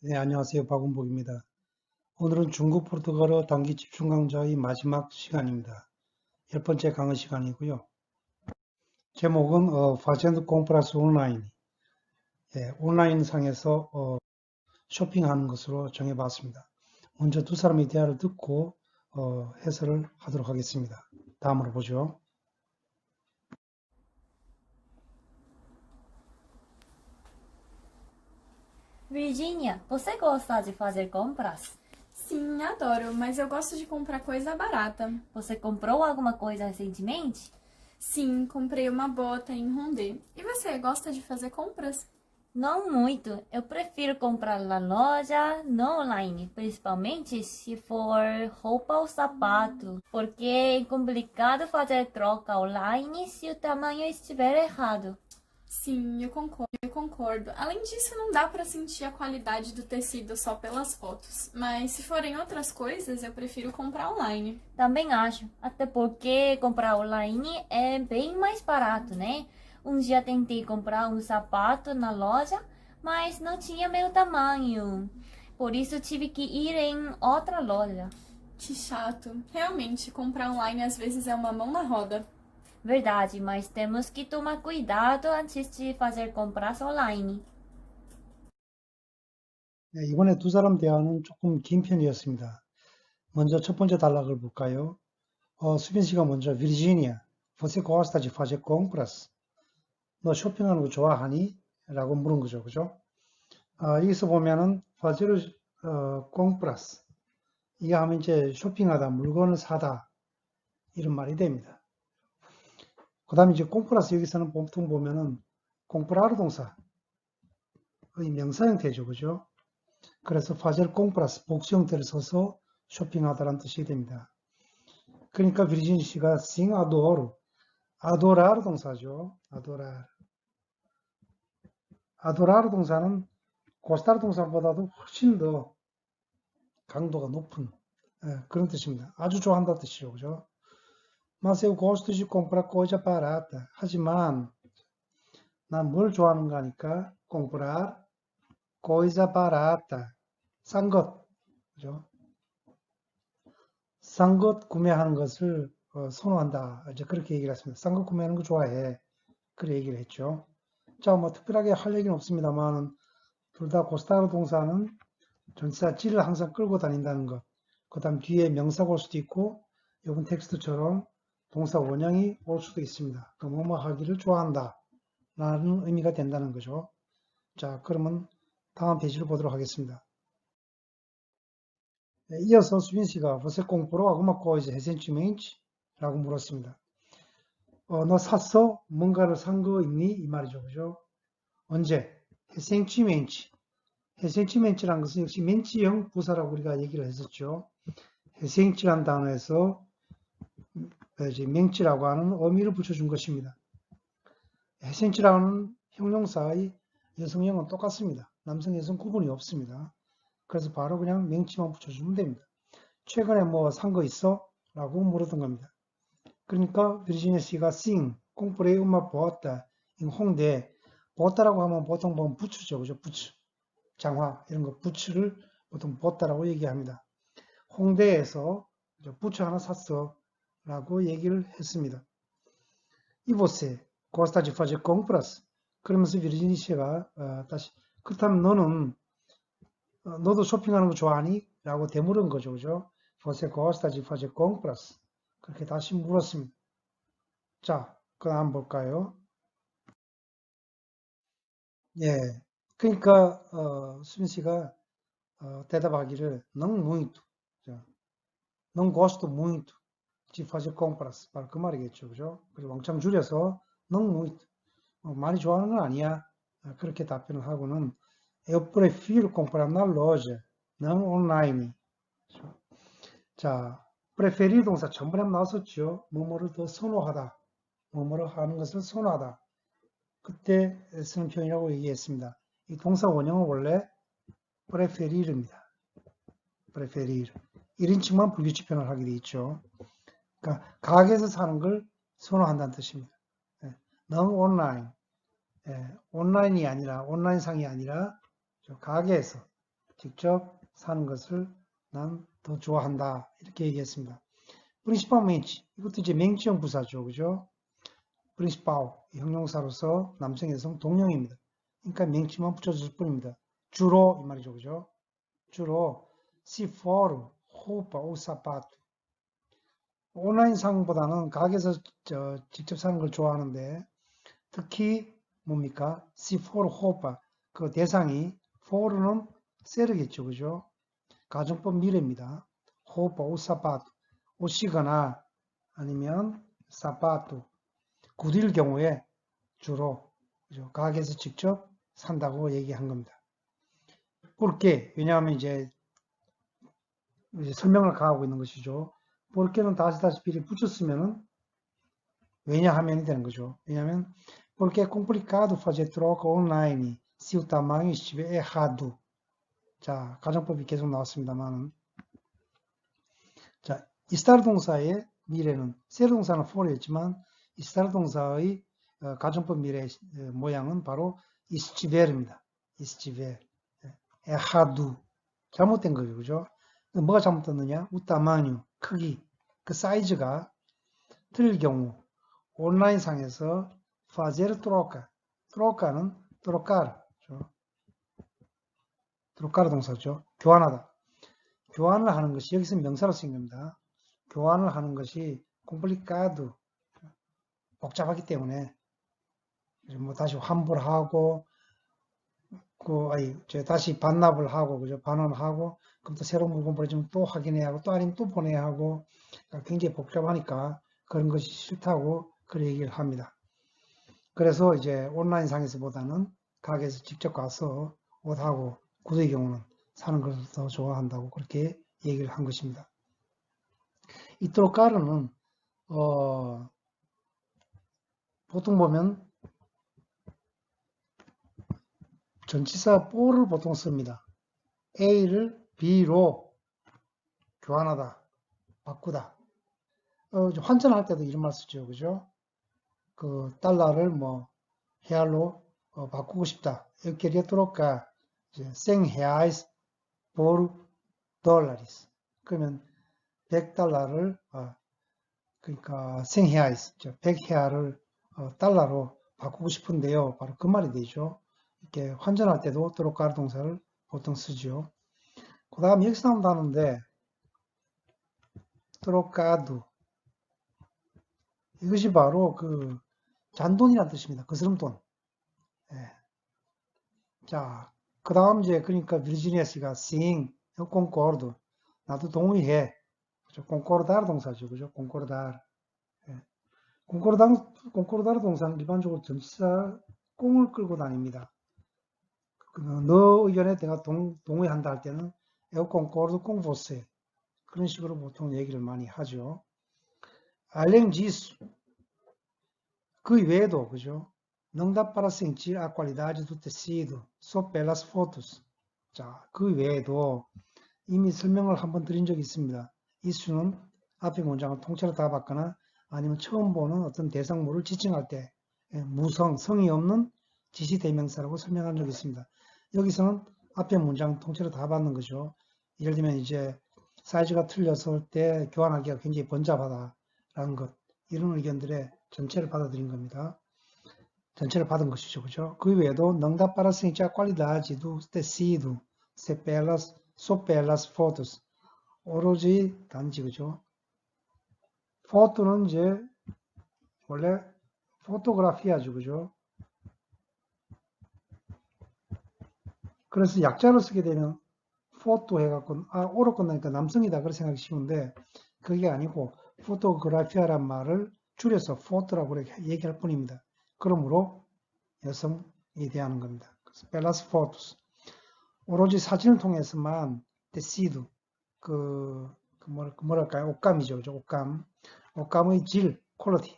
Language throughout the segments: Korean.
네, 안녕하세요. 박은복입니다. 오늘은 중국 포르투갈어 단기 집중 강좌의 마지막 시간입니다. 10번째 강의 시간이고요. 제목은 파젠드 콤프라스 온라인, 온라인 상에서 쇼핑하는 것으로 정해봤습니다. 먼저 두 사람의 대화를 듣고 해설을 하도록 하겠습니다. 다음으로 보죠. Virgínia, você gosta de fazer compras? Sim, adoro, mas eu gosto de comprar coisa barata. Você comprou alguma coisa recentemente? Sim, comprei uma bota em Rondê. E você, gosta de fazer compras? Não muito. Eu prefiro comprar na loja, não online, principalmente se for roupa ou sapato, porque é complicado fazer troca online se o tamanho estiver errado. Sim, eu concordo. Além disso, não dá pra sentir a qualidade do tecido só pelas fotos. Mas se forem outras coisas, eu prefiro comprar online. Também acho, até porque comprar online é bem mais barato, né? Um dia tentei comprar um sapato na loja, mas não tinha meu tamanho. Por isso tive que ir em outra loja. Que chato. Realmente, comprar online às vezes é uma mão na roda. Verdade, mas temos que tomar cuidado antes de fazer compras online. 네, 이번에 두 사람 대화는 조금 긴 편이었습니다. 먼저 첫 번째 단락을 볼까요? 수빈 씨가 먼저 Virginia, você gosta de fazer compras? 너 쇼핑하는 거 좋아하니? 라고 물은 거죠. 그죠? 여기서 보면은 fazer compras 이게 하면 이제 쇼핑하다, 물건을 사다 이런 말이 됩니다. 그 다음에 이제 compras 여기서는 보통 보면은 comprar 동사의 명사 형태죠. 그죠? 그래서 fazer compras 복수 형태를 써서 쇼핑하다라는 뜻이 됩니다. 그러니까 비르진 씨가 sim adoro, adorar 동사죠. adorar. adorar 동사는 gostar 동사보다도 훨씬 더 강도가 높은 그런 뜻입니다. 아주 좋아한다 뜻이죠. 그죠? Mas eu gosto de comprar coisa barata. 하지만 난 뭘 좋아하는가 하니까 comprar coisa barata. 싼 것. 그죠? 싼 것 구매하는 것을 선호한다. 이제 그렇게 얘기를 했습니다. 싼 것 구매하는 거 좋아해. 그렇게 얘기를 했죠. 자, 뭐 특별하게 할 얘기는 없습니다만 둘 다 고스타르 동사는 전치사 찌를 항상 끌고 다닌다는 것. 그 다음 뒤에 명사가 올 수도 있고 이번 텍스트처럼 동사 원형이 올 수도 있습니다. 그 뭐뭐 하기를 좋아한다 라는 의미가 된다는 거죠. 자, 그러면 다음 페이지를 보도록 하겠습니다. 네, 이어서 수빈 씨가 você comprou alguma coisa recentemente? 라고 물었습니다. 너 샀어? 뭔가를 산 거 있니? 이 말이죠. 그죠? 언제? recentemente. recentemente라는 것은 역시 멘치형 부사라고 우리가 얘기를 했었죠. recente라는 단어에서 맹치라고 하는 어미를 붙여준 것입니다. recente라는 형용사의 여성형은 똑같습니다. 남성, 여성 구분이 없습니다. 그래서 바로 그냥 맹치만 붙여주면 됩니다. 최근에 뭐 산 거 있어? 라고 물었던 겁니다. 그러니까 비르지니아 씨가 싱, comprei uma bota em 홍대. 보따라고 하면 보통 보면 부츠죠. 그죠? 부츠. 장화 이런 거 부츠를 보통 보따라고 얘기합니다. 홍대에서 부츠 하나 샀어 라고 얘기를 했습니다. E você gosta de fazer compras? 그러면서 비르지니 씨가 다시 그렇다면 너도 쇼핑하는 거 좋아하니? 라고 되물은 거죠. 그죠? Você gosta de fazer compras? 그렇게 다시 물었습니다. 자, 그럼 한번 볼까요? 예. 그러니까 수빈 씨가 대답하기를 não muito, não gosto muito de fazer compras. 바로 그 말이겠죠, 그죠? 그리고 왕창 줄여서 não muito, 많이 좋아하는 건 아니야. 그렇게 답변을 하고는 eu prefiro comprar na loja, não online. 그렇죠? 자, preferir 동사 전번에 나왔었죠. 뭐뭐를 더 선호하다, 뭐뭐를 하는 것을 선호하다. 그때 쓰는 표현이라고 얘기했습니다. 이 동사 원형은 원래 preferir입니다. preferir. 1인칭만 불규칙 표현을 하게 돼 있죠. 그러니까 가게에서 사는 걸 선호한다는 뜻입니다. non online. 온라인이 아니라 온라인상이 아니라 가게에서 직접 사는 것을 난 더 좋아한다. 이렇게 얘기했습니다. principalmente 이것도 이제 맹지형 부사죠. 그죠? principal 형용사로서 남성, 여성 동령입니다. 그러니까 맹치만 붙여줄 뿐입니다. 주로 이 말이죠. 그죠? 주로 se for roupa ou sapato 온라인 상보다는 가게에서 직접 사는 걸 좋아하는데 특히 뭡니까? se for roupa 그 대상이 for는 세르겠죠. 그죠? 가정법 미래입니다. roupa ou sapato 옷이거나 아니면 사파토 구두일 경우에 주로 그죠? 가게에서 직접 산다고 얘기한 겁니다. porque 왜냐하면 이제 설명을 가하고 있는 것이죠. porque는 다시다시피를 붙였으면은 왜냐하면이 되는 거죠. 왜냐하면 porque é complicado fazer troca online se o tamanho estiver errado. 자, 가정법이 계속 나왔습니다만 자, estar 동사의 미래는 ser 동사는 for였지만 estar 동사의 가정법 미래 모양은 바로 estiver입니다. estiver. errado. 잘못된 거죠. 그죠? 뭐가 잘못됐느냐? o tamanho, 크기, 그 사이즈가 틀릴 경우 온라인 상에서 fazer troca. troca는 trocar. trocar 동사죠. 교환하다. 교환을 하는 것이 여기서 명사로 쓰인 겁니다. 교환을 하는 것이 complicado. 복잡하기 때문에 뭐 다시 환불을 하고 다시 반납을 하고 그죠? 반환하고 그럼 또 새로운 물건 보내주면 또 확인해야 하고 또 아니면 또 보내야 하고 굉장히 복잡하니까 그런 것이 싫다고 그런 얘기를 합니다. 그래서 이제 온라인 상에서보다는 가게에서 직접 가서 옷하고 구두의 경우는 사는 것을 더 좋아한다고 그렇게 얘기를 한 것입니다. 이 트로카르는 보통 보면 전치사 por를 보통 씁니다. A를 B로 교환하다, 바꾸다. 환전할 때도 이런 말 쓰죠. 그죠? 그 달러를 뭐 헤알로 바꾸고 싶다. Eu queria trocar 100 reais por dólares. 그러면 100달러를 그러니까 100 reais, 100헤아를 달러로 바꾸고 싶은데요. 바로 그 말이 되죠. 이렇게 환전할 때도 트로카르 동사를 보통 쓰죠. 그 다음 여기서 나온 단어인데 트로카두 이것이 바로 그 잔돈이라는 뜻입니다. 거스름돈. 예. 자, 그 다음 이제 그러니까 비르지니아 씨가 싱, 콩코르도 나도 동의해. 그죠? 콩코르다르 동사죠. 그죠? 콩코르다르. 예. 콩코르다르 동사는 일반적으로 전치사 꽁을 끌고 다닙니다. 너 의견에 내가 동의한다 할 때는 eu concordo com você. 그런 식으로 보통 얘기를 많이 하죠. além disso, 그 외에도, 그죠? Não dá para sentir a qualidade do tecido só pelas fotos. 자, 그 외에도 이미 설명을 한번 드린 적이 있습니다. 이수는 앞에 문장을 통째로 다 받거나 아니면 처음 보는 어떤 대상물을 지칭할 때 무성, 성이 없는 지시대명사라고 설명한 적이 있습니다. 여기서는 앞에 문장 통째로 다 받는 거죠. 예를 들면 이제 사이즈가 틀렸을 때 교환하기가 굉장히 번잡하다라는 것, 이런 의견들의 전체를 받아들인 겁니다. 전체를 받은 것이죠. 그죠? 그 외에도 não dá para sentir a qualidade do tecido só pelas fotos. 오로지 단지, 그죠? 포토는 이제 원래 포토그라피아죠. 그죠? 그래서 약자로 쓰게 되면 포토 해갖고 오로 끝나니까 남성이다 그렇게 생각이 쉬운데 그게 아니고 포토그라피아란 말을 줄여서 포토라고 이렇게 얘기할 뿐입니다. 그러므로 여성에 대하는 겁니다. 그래서 pelas fotos. 오로지 사진을 통해서만 tecido 뭐랄까요? 옷감이죠. 그죠? 옷감. 옷감의 질, 퀄리티,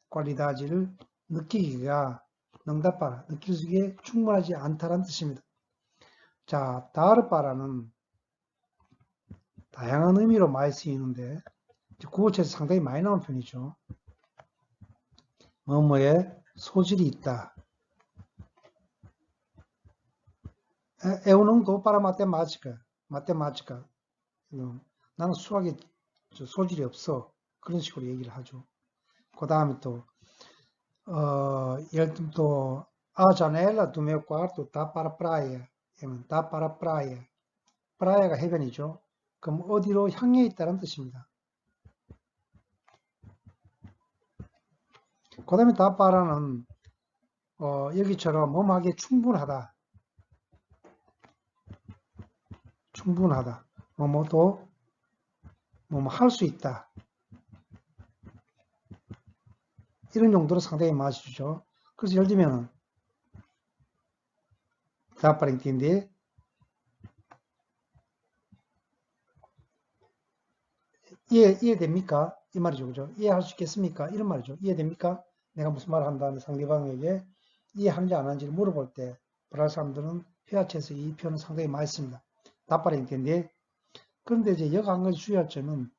qualidade를 느끼기가 능답바라, 느낄 수 있게 충분하지 않다는 뜻입니다. 자, 다르바라는 다양한 의미로 많이 쓰이는데 구어체에서 상당히 많이 나오는 편이죠. 뭐뭐에 소질이 있다. Eu não dou para matemática. matemática. 나는 수학에 소질이 없어. 그런 식으로 얘기를 하죠. 그 다음에 또, 예를 들면 또, a janela do meu quarto tá para a praia. tá para a praia. pra야가 해변이죠. 그럼 어디로 향해 있다는 뜻입니다. 그 다음에 tá para는 여기처럼 뭐뭐하기에 충분하다. 충분하다. 뭐뭐도 뭐뭐 할 수 있다. 이런 용도로 상당히 많이 주죠. 그래서 예를 들면 dá para entender 이해됩니까? 이 말이죠. 그죠? 이해할 수 있겠습니까? 이런 말이죠. 이해됩니까? 내가 무슨 말을 한다는 상대방에게 이해하는지 안 하는지를 물어볼 때 브라질 사람들은 회화체에서 이 표현을 상당히 많이 씁니다. dá para entender. 그런데 이제 여기 한 가지 주의할 점은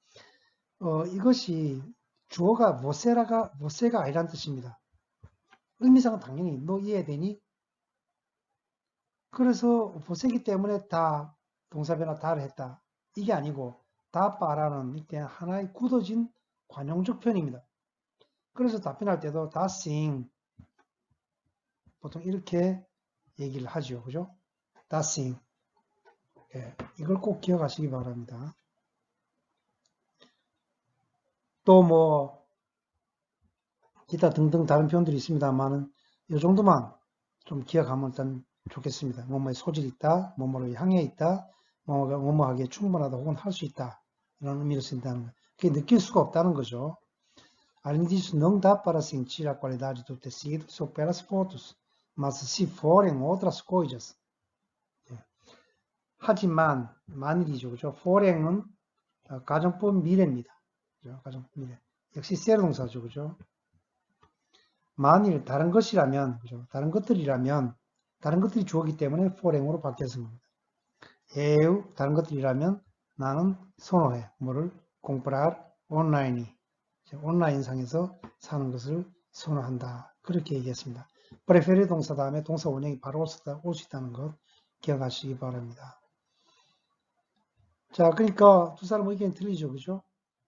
이것이 주어가 você 가 아니란 뜻입니다. 의미상은 당연히 너 이해되니? 그래서 você기 때문에 다 동사변화 다를 했다. 이게 아니고 다 빠라는 이때 하나의 굳어진 관용적 표현입니다. 그래서 답변할 때도 다 sim 보통 이렇게 얘기를 하죠. 그죠? 다 sim. 예, 이걸 꼭 기억하시기 바랍니다. 또 뭐 기타 등등 다른 표현들이 있습니다만은 이 정도만 좀 기억하면 일단 좋겠습니다. 뭐뭐에 소질이 있다, 뭐뭐를 향해 있다, 뭐뭐하기에 충분하다 혹은 할 수 있다 이런 의미로 쓴다는 거. 그게 느낄 수가 없다는 거죠. Além disso, não dá para sentir a qualidade do tecido só pelas fotos, mas se forem outras coisas. 하지만 만일이죠, 그죠? for행은 가정법 미래입니다. 그죠? 가정법 미래. 역시 세로 동사죠, 그죠? 만일 다른 것이라면, 그죠? 다른 것들이라면, 다른 것들이 주어기 때문에 for행으로 바뀌었습니다. eu 다른 것들이라면 나는 선호해. 뭐를? comprar online. 온라인상에서 사는 것을 선호한다. 그렇게 얘기했습니다. preferir 동사 다음에 동사 원형이 바로 올 수 있다는 것 기억하시기 바랍니다. 자, 그러니까 두 사람 의견이 틀리죠. 그죠?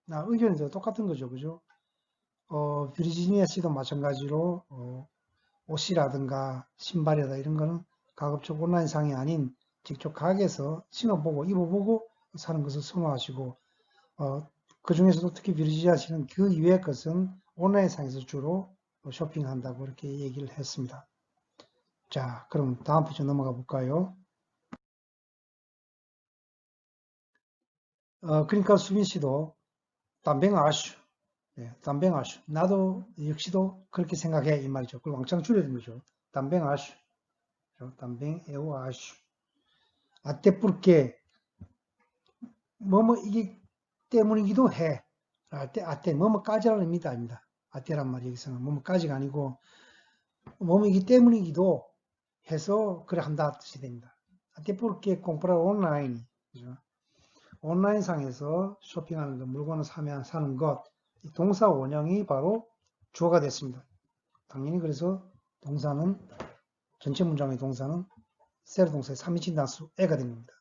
의견이 똑같은 거죠. 그죠? 비르지니아 씨도 마찬가지로 옷이라든가 신발이다 이런 거는 가급적 온라인상이 아닌 직접 가게에서 신어보고 입어보고 사는 것을 선호하시고 그 중에서도 특히 비르지니아 씨는 그 이외의 것은 온라인상에서 주로 쇼핑한다고 이렇게 얘기를 했습니다. 자, 그럼 다음 페이지 넘어가 볼까요? 그러니까 수빈 씨도 담뱅 아슈, 담뱅 아슈. 나도 역시도 그렇게 생각해 이 말이죠. 그걸 왕창 줄여든 거죠. 담뱅 아슈, 담뱅 에오 아슈. 아때 porque 뭐뭐 이게 때문이기도 해. 아때 뭐뭐까지라는 의미가 아닙니다. 아때란 말이 여기서는 뭐뭐까지가 아니고 뭐뭐이기 때문이기도 해서 그래 한다 뜻이 됩니다. 아때 porque comprar online. 그죠? 온라인상에서 쇼핑하는 것, 물건을 사는 것, 이 동사 원형이 바로 주어가 됐습니다. 당연히 그래서 동사는 전체 문장의 동사는 세로 동사의 3인칭 단수 에가 된 겁니다.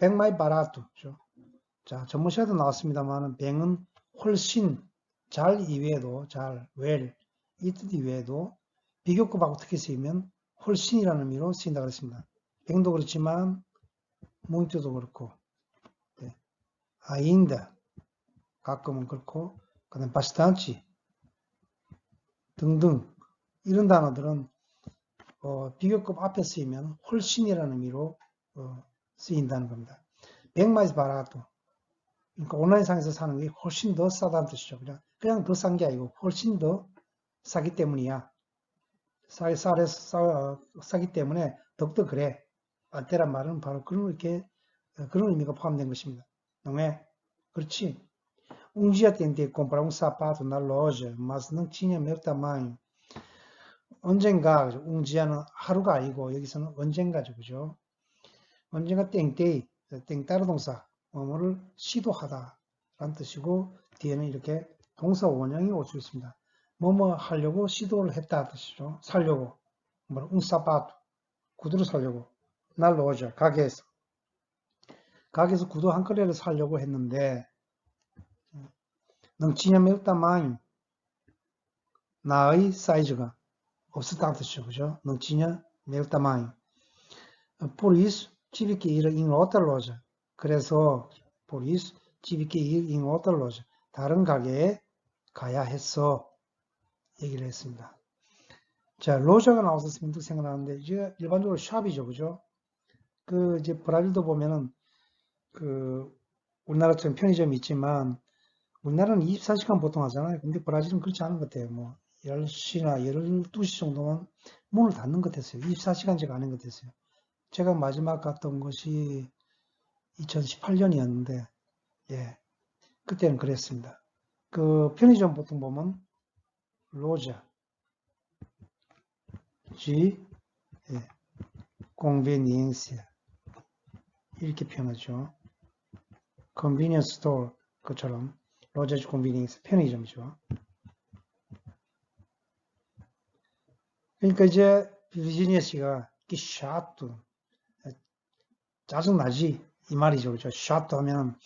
뱅 마이 바라투. 자, 전문 시간도 나왔습니다만 뱅은 훨씬 잘 이외에도 잘, well 이 뜻 이외에도 비교급하고 특히 쓰이면 훨씬이라는 의미로 쓰인다고 했습니다. 뱅도 그렇지만 muito도 그렇고 ainda 가끔은 그렇고 그다음 bastante 등등 이런 단어들은 비교급 앞에 쓰이면 훨씬이라는 의미로 쓰인다는 겁니다. 100 mais barato. 그러니까 온라인상에서 사는 게 훨씬 더 싸다는 뜻이죠. 그냥 더 싼 게 아니고 훨씬 더 싸기 때문이야. 싸기 때문에 더욱더 그래. 안테란 말은 바로 그런 의미가 포함된 것입니다. Não é? 그렇지. Um dia tentei comprar um sapato na loja, mas não tinha meu tamanho. 언젠가, um dia는 하루가 아니고 여기서는 언젠가죠, 그죠? 언젠가 tentei, 땡따르 동사, 뭐뭐를 시도하다 라는 뜻이고 뒤에는 이렇게 동사 원형이 올 수 있습니다. 뭐뭐 하려고 시도를 했다 뜻이죠. 살려고. um sapato, 구두를 살려고. 나 로저 가게에서 구두 한 켤레를 사려고 했는데 넘치냐 매우 많이 나의 사이즈가 없었다는 뜻이죠. 그죠? 넘치냐 매우 많이 por isso tive que ir em outra loja. 그래서 por isso tive que ir em outra loja. 다른 가게에 가야 했어. 얘기를 했습니다. 자, 로저가 나와서 문득 생각나는데 이제 일반적으로 샵이죠. 그죠? 그 이제 브라질도 보면은 그 우리나라처럼 편의점이 있지만 우리나라는 24시간 보통 하잖아요. 근데 브라질은 그렇지 않은 것 같아요. 뭐 10시나 12시 정도는 문을 닫는 것 같았어요. 24시간제가 아닌 것 같았어요. 제가 마지막 갔던 것이 2018년이었는데 예, 그때는 그랬습니다. 그 편의점 보통 보면 로자 G 예, conveniência 이렇게 표현하죠. convenience store 그처럼 로자 G conveniência 편의점이죠. 그러니까 이제 비지니아 씨가 que chato 짜증나지 이 말이죠. 그렇죠? chato 하면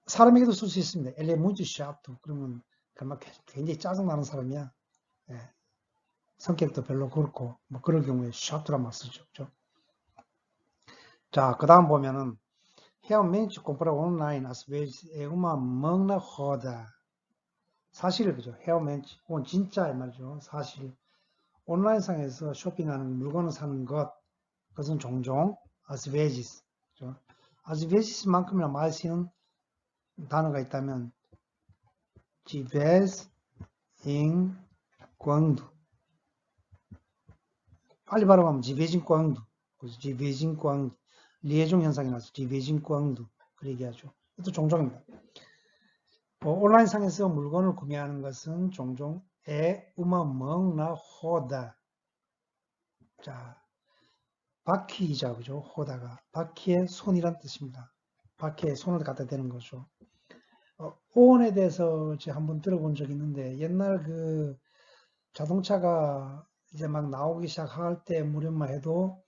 사람에게도 쓸 수 있습니다. ele é muito chato 그러면 정말 굉장히 짜증나는 사람이야. 예. 성격도 별로 그렇고 뭐 그럴 경우에 chato란 말 쓰죠. 그렇죠? 자, 그 다음 보면은 realmente comprar online às vezes é uma mão na roda. 사실 그죠? realmente 혹은 진짜 이 말이죠. 사실 온라인상에서 쇼핑하는 물건을 사는 것 그것은 종종 às vezes 그죠? às vezes만큼이나 많이 쓰는 단어가 있다면 de vez em quando 빨리 발음하면 de vez em quando de vez em quando 리에종 현상이 나서 de vez em quando 그 얘기하죠. 이것도 종종입니다. 온라인상에서 물건을 구매하는 것은 종종 é uma mão na roda. 자, 바퀴이자 그죠? 호다가 바퀴의 손이란 뜻입니다. 바퀴에 손을 갖다 대는 거죠. 오온에 대해서 제가 한번 들어본 적이 있는데 옛날 그 자동차가 이제 막 나오기 시작할 때 무렵만 해도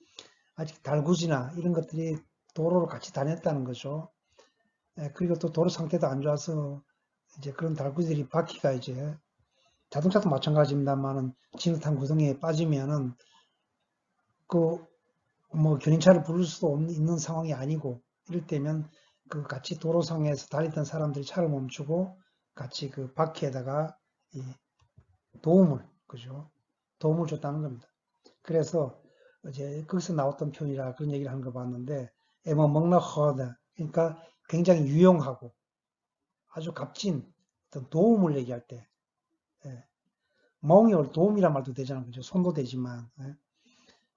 아직 달구지나 이런 것들이 도로를 같이 다녔다는 거죠. 그리고 또 도로 상태도 안 좋아서 이제 그런 달구지들이 바퀴가 이제 자동차도 마찬가지입니다만은 진흙탕 구덩이에 빠지면은 그 뭐 견인차를 부를 수도 있는 상황이 아니고 이럴 때면 그 같이 도로상에서 달리던 사람들이 차를 멈추고 같이 그 바퀴에다가 이 도움을 그죠? 도움을 줬다는 겁니다. 그래서 이제 거기서 나왔던 표현이라 그런 얘기를 하는 거 봤는데 에머 먹나 허다 그러니까 굉장히 유용하고 아주 값진 어떤 도움을 얘기할 때 멍이 도움이란 말도 되잖아요. 그죠? 손도 되지만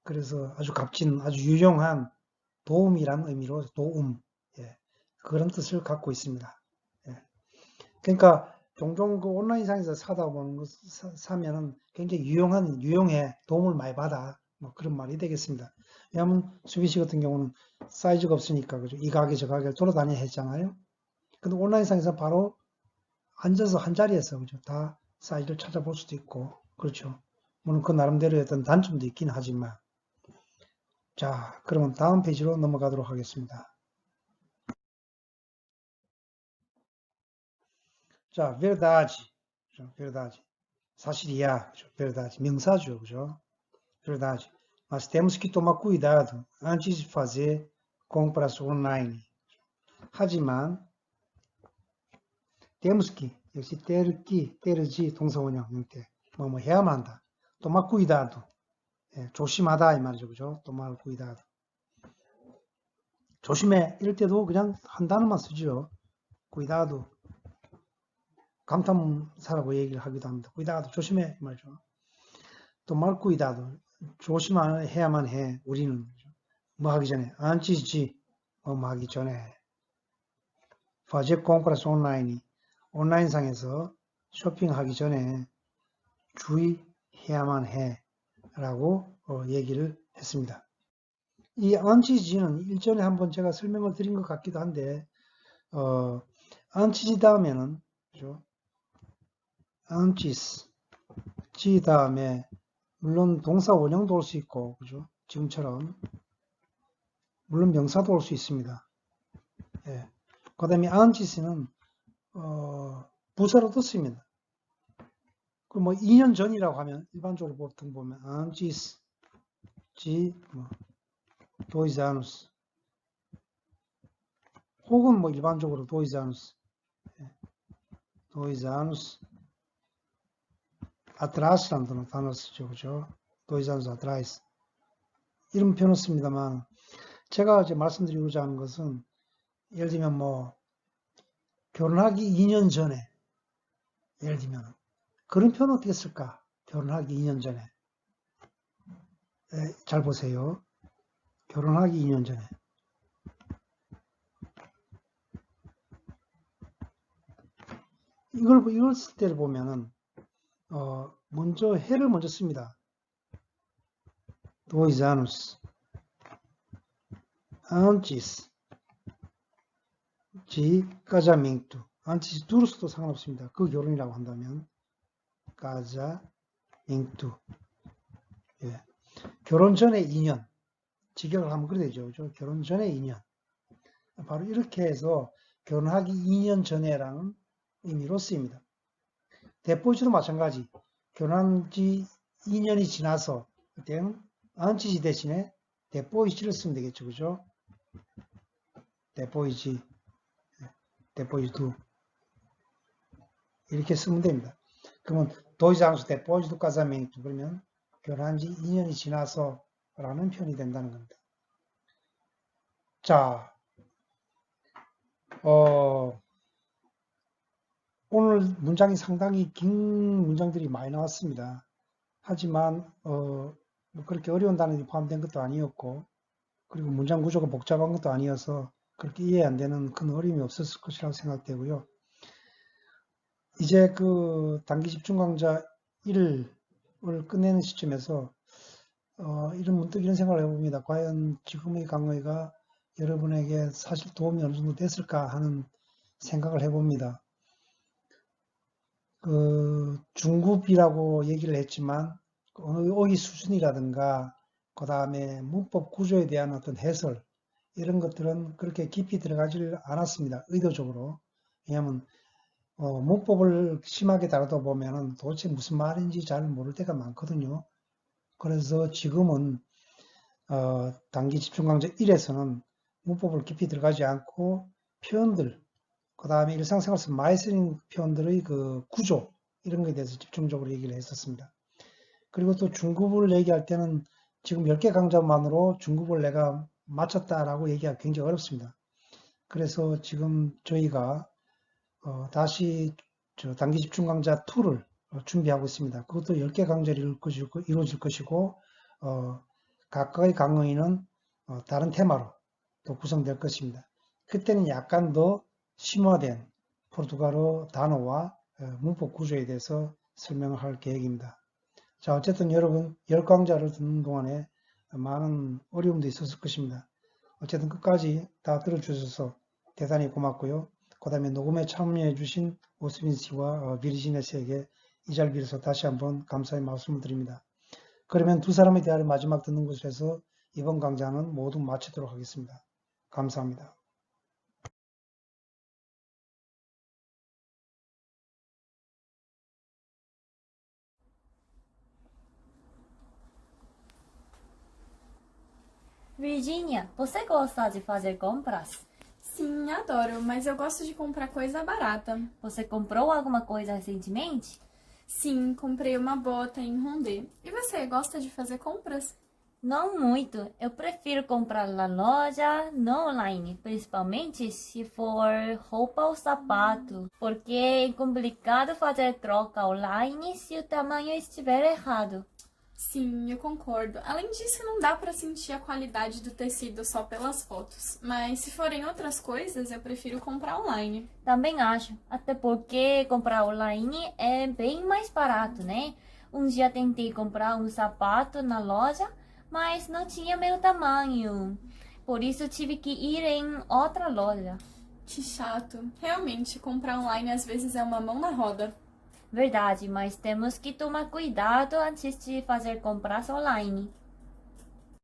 그래서 아주 값진 아주 유용한 도움이란 의미로 도움 그런 뜻을 갖고 있습니다. 그러니까 종종 그 온라인상에서 사다 보는 거 사면은 굉장히 유용해 도움을 많이 받아 뭐 그런 말이 되겠습니다. 왜냐하면 수빈 씨 같은 경우는 사이즈가 없으니까 그죠? 이 가게 저 가게를 돌아다녀야 했잖아요. 근데 온라인상에서 바로 앉아서 한 자리에서 그죠? 다 사이즈를 찾아볼 수도 있고 그렇죠. 물론 그 나름대로의 어떤 단점도 있긴 하지만 자, 그러면 다음 페이지로 넘어가도록 하겠습니다. 자, verdade. verdade. 사실이야. verdade. 명사죠. 그죠? verdade. Mas temos que tomar cuidado antes de fazer compras online. 하지만 temos que, 역시 ter que, ter지 동사원형 형태. 뭐 해야만 한다. tomar cuidado. 조심하다 이 말이죠. 그죠? tomar cuidado. 조심해. 이럴 때도 그냥 한 단어만 쓰죠. cuidado. 감탄사라고 얘기를 하기도 합니다. cuidado. 조심해. 이 말이죠. tomar cuidado. 조심해야만 해. 우리는. 뭐 하기 전에. antes de. 뭐 하기 전에. fazer compras online. 온라인상에서 쇼핑하기 전에 주의해야만 해. 라고 얘기를 했습니다. 이 antis는 일전에 한번 제가 설명을 드린 것 같기도 한데 antis 다음에는 그죠? antis G 다음에 물론 동사 원형도 올 수 있고, 그죠? 지금처럼. 물론 명사도 올 수 있습니다. 예. 그 다음에 antis는, 부사로도 씁니다. 그 뭐 2년 전이라고 하면 일반적으로 보통 보면 antes de 2 anos 혹은 뭐 일반적으로 2 anos 2 anos atrás라는 단어를 쓰죠. 그죠? 2 anos atrás 이런 표현을 씁니다만 제가 이제 말씀드리고자 하는 것은 예를 들면 뭐 결혼하기 2년 전에 예를 들면 그런 표현 어떻게 쓸까? 결혼하기 2년 전에 잘 보세요. 결혼하기 2년 전에 이걸 쓸 때를 보면은 먼저 해를 먼저 씁니다. 2 anos antes de casamento. antes du로서도 상관없습니다. 그 결혼이라고 한다면 casamento. 예. 결혼 전에 2년. 직역을 하면 그래 되죠. 그죠? 결혼 전에 2년. 바로 이렇게 해서 결혼하기 2년 전에라는 의미로 쓰입니다. 데포지도 마찬가지. 결혼한 지 2년이 지나서 그때는 antes 대신에 데포이지를 쓰면 되겠죠. 그죠? 데포이지. depois do 이렇게 쓰면 됩니다. 그러면 2 anos depois do casamento 그러면 결혼한 지 2년이 지나서 라는 표현이 된다는 겁니다. 자, 오늘 문장이 상당히 긴 문장들이 많이 나왔습니다. 하지만 뭐 그렇게 어려운 단어들이 포함된 것도 아니었고 그리고 문장 구조가 복잡한 것도 아니어서 그렇게 이해 안 되는 큰 어려움이 없었을 것이라고 생각되고요. 이제 그 단기 집중 강좌 1을 끝내는 시점에서 문득 이런 생각을 해봅니다. 과연 지금의 강의가 여러분에게 사실 도움이 어느 정도 됐을까 하는 생각을 해봅니다. 그 중급이라고 얘기를 했지만 어느 어휘 수준이라든가 그 다음에 문법 구조에 대한 어떤 해설 이런 것들은 그렇게 깊이 들어가질 않았습니다. 의도적으로. 왜냐하면 문법을 심하게 다루다 보면은 도대체 무슨 말인지 잘 모를 때가 많거든요. 그래서 지금은 단기 집중 강좌 1에서는 문법을 깊이 들어가지 않고 표현들, 그 다음에 일상생활에서 많이 쓰는 표현들의 그 구조 이런 것에 대해서 집중적으로 얘기를 했었습니다. 그리고 또 중급을 얘기할 때는 지금 10개 강좌만으로 중급을 내가 마쳤다라고 얘기하기 굉장히 어렵습니다. 그래서 지금 저희가 다시 단기 집중 강좌 2를 준비하고 있습니다. 그것도 10개 강좌로 이루어질 것이고 각각의 강의는 다른 테마로 또 구성될 것입니다. 그때는 약간 더 심화된 포르투갈어 단어와 문법 구조에 대해서 설명을 할 계획입니다. 자, 어쨌든 여러분 10강좌를 듣는 동안에 많은 어려움도 있었을 것입니다. 어쨌든 끝까지 다 들어주셔서 대단히 고맙고요. 그 다음에 녹음에 참여해 주신 오스빈 씨와 비르지네 씨에게 이 자리를 빌어서 다시 한번 감사의 말씀을 드립니다. 그러면 두 사람의 대화를 마지막 듣는 곳에서 이번 강좌는 모두 마치도록 하겠습니다. 감사합니다. Virginia, você gosta de fazer compras? Sim, adoro, mas eu gosto de comprar coisa barata. Você comprou alguma coisa recentemente? Sim, comprei uma bota em Rondê. E você, gosta de fazer compras? Não muito. Eu prefiro comprar na loja, não online, principalmente se for roupa ou sapato, porque é complicado fazer troca online se o tamanho estiver errado. Sim, eu concordo. Além disso, não dá pra sentir a qualidade do tecido só pelas fotos. Mas se forem outras coisas, eu prefiro comprar online. Também acho, até porque comprar online é bem mais barato, né? Um dia tentei comprar um sapato na loja, mas não tinha meu tamanho. Por isso tive que ir em outra loja. Que chato. Realmente, comprar online às vezes é uma mão na roda. Verdade, mas temos que tomar cuidado antes de fazer compras online.